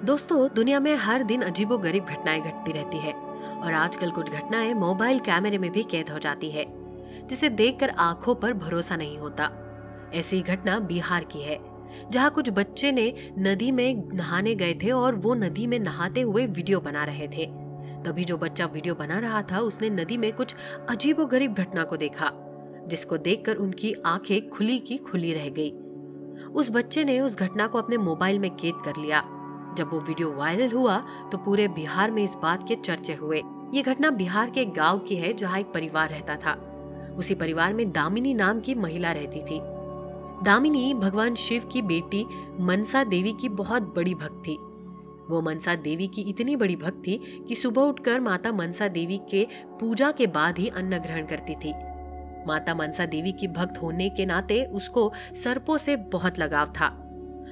दोस्तों, दुनिया में हर दिन अजीबोगरीब घटनाएं घटती रहती है और आजकल कुछ घटनाएं मोबाइल कैमरे में भी कैद हो जाती है, जिसे देखकर आंखों पर भरोसा नहीं होता। ऐसी घटना बिहार की है, जहां कुछ बच्चे ने नदी में नहाने गए थे और वो नदी में नहाते हुए वीडियो बना रहे थे। तभी जो बच्चा वीडियो बना रहा था, उसने नदी में कुछ अजीबोगरीब घटना को देखा, जिसको देखकर उनकी आंखें खुली की खुली रह गई। उस बच्चे ने उस घटना को अपने मोबाइल में कैद कर लिया। जब वो वीडियो वायरल हुआ तो पूरे बिहार में इस बात के चर्चे हुए। ये घटना बिहार के एक गांव की है, जहां एक परिवार रहता था। उसी परिवार में दामिनी नाम की महिला रहती थी। दामिनी भगवान शिव की बेटी मनसा देवी की बहुत बड़ी भक्त थी। वो मनसा देवी की इतनी बड़ी भक्त थी कि सुबह उठकर माता मनसा देवी के पूजा के बाद ही अन्न ग्रहण करती थी। माता मनसा देवी की भक्त होने के नाते उसको सर्पों से बहुत लगाव था।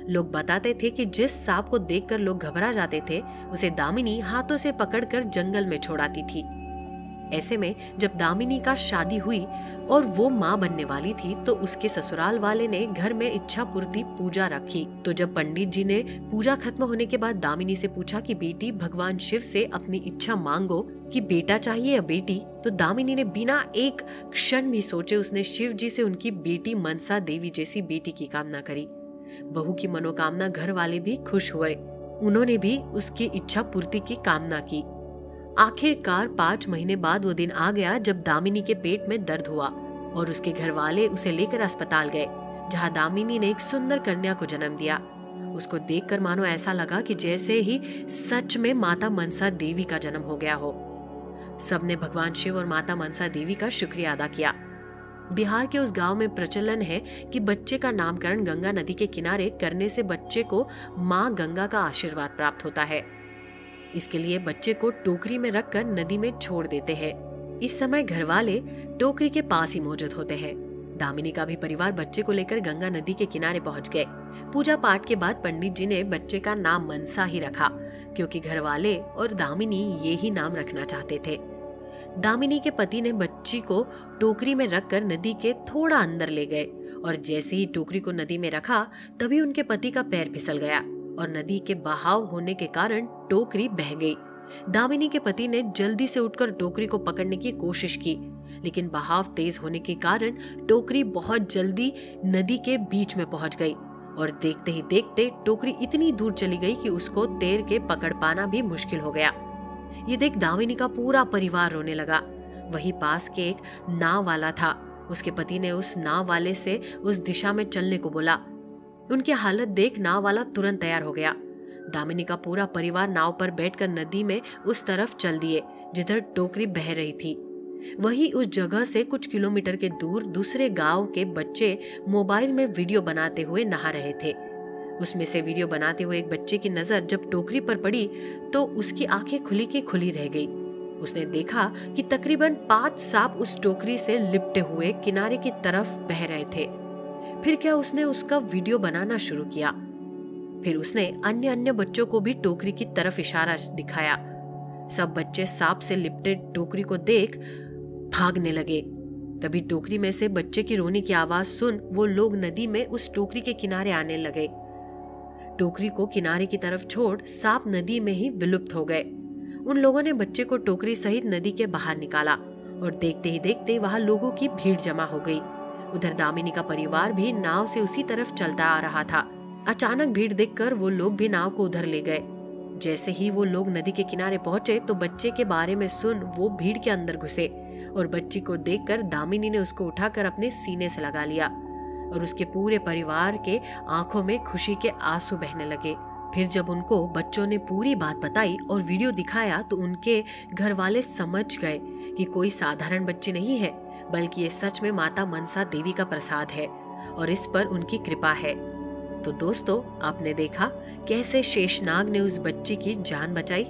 लोग बताते थे कि जिस सांप को देखकर लोग घबरा जाते थे, उसे दामिनी हाथों से पकड़कर जंगल में छोड़ाती थी। ऐसे में जब दामिनी का शादी हुई और वो माँ बनने वाली थी, तो उसके ससुराल वाले ने घर में इच्छा पूर्ति पूजा रखी। तो जब पंडित जी ने पूजा खत्म होने के बाद दामिनी से पूछा कि बेटी, भगवान शिव से अपनी इच्छा मांगो कि बेटा चाहिए या बेटी, तो दामिनी ने बिना एक क्षण भी सोचे उसने शिव जी से उनकी बेटी मनसा देवी जैसी बेटी की कामना करी। बहू की मनोकामना घर वाले भी खुश हुए। उन्होंने भी उसकी इच्छा पूर्ति की कामना की। आखिरकार 5 महीने बाद वो दिन आ गया जब दामिनी के पेट में दर्द हुआ और उसके घर वाले उसे लेकर अस्पताल गए, जहां दामिनी ने एक सुंदर कन्या को जन्म दिया। उसको देखकर मानो ऐसा लगा कि जैसे ही सच में माता मनसा देवी का जन्म हो गया हो। सबने भगवान शिव और माता मनसा देवी का शुक्रिया अदा किया। बिहार के उस गांव में प्रचलन है कि बच्चे का नामकरण गंगा नदी के किनारे करने से बच्चे को माँ गंगा का आशीर्वाद प्राप्त होता है। इसके लिए बच्चे को टोकरी में रखकर नदी में छोड़ देते हैं। इस समय घर वाले टोकरी के पास ही मौजूद होते हैं। दामिनी का भी परिवार बच्चे को लेकर गंगा नदी के किनारे पहुंच गए। पूजा पाठ के बाद पंडित जी ने बच्चे का नाम मनसा ही रखा, क्योंकि घर वाले और दामिनी ये ही नाम रखना चाहते थे। दामिनी के पति ने बच्ची को टोकरी में रखकर नदी के थोड़ा अंदर ले गए और जैसे ही टोकरी को नदी में रखा, तभी उनके पति का पैर फिसल गया और नदी के बहाव होने के कारण टोकरी बह गई। दामिनी के पति ने जल्दी से उठकर टोकरी को पकड़ने की कोशिश की, लेकिन बहाव तेज होने के कारण टोकरी बहुत जल्दी नदी के बीच में पहुंच गई और देखते ही देखते टोकरी इतनी दूर चली गई कि उसको तैर के पकड़ पाना भी मुश्किल हो गया। ये देख दामिनी का पूरा परिवार रोने लगा। वही पास के एक नाव वाला था। उसके पति ने उस नाव वाले से उस दिशा में चलने को बोला। उनकी हालत देख नाव वाला तुरंत तैयार हो गया। दामिनी का पूरा परिवार नाव पर बैठकर नदी में उस तरफ चल दिए जिधर टोकरी बह रही थी। वही उस जगह से कुछ किलोमीटर के दूर दूसरे गांव के बच्चे मोबाइल में वीडियो बनाते हुए नहा रहे थे। उसमें से वीडियो बनाते हुए एक बच्चे की नजर जब टोकरी पर पड़ी तो उसकी आंखें खुली की खुली रह गई। उसने देखा कि तकरीबन 5 सांप उस टोकरी से लिपटे हुए किनारे की तरफ बह रहे थे। फिर क्या उसने उसका वीडियो बनाना शुरू किया। फिर उसने अन्य बच्चों को भी टोकरी की तरफ इशारा दिखाया। सब बच्चे सांप से लिपटे टोकरी को देख भागने लगे। तभी टोकरी में से बच्चे की रोने की आवाज सुन वो लोग नदी में उस टोकरी के किनारे आने लगे। टोकरी को किनारे की तरफ छोड़ सांप नदी में ही विलुप्त हो गए। उन लोगों ने बच्चे को टोकरी सहित नदी के बाहर निकाला और देखते ही देखते वहां लोगों की भीड़ जमा हो गई। उधर दामिनी का परिवार भी नाव से उसी तरफ चलता आ रहा था। अचानक भीड़ देखकर वो लोग भी नाव को उधर ले गए। जैसे ही वो लोग नदी के किनारे पहुंचे तो बच्चे के बारे में सुन वो भीड़ के अंदर घुसे और बच्ची को देखकर दामिनी ने उसको उठाकर अपने सीने से लगा लिया और उसके पूरे परिवार के आंखों में खुशी के आंसू बहने लगे। फिर जब उनको बच्चों ने पूरी बात बताई और वीडियो दिखाया तो उनके घर वाले समझ गए कि कोई साधारण बच्ची नहीं है, बल्कि ये सच में माता मनसा देवी का प्रसाद है और इस पर उनकी कृपा है। तो दोस्तों, आपने देखा कैसे शेषनाग ने उस बच्ची की जान बचाई।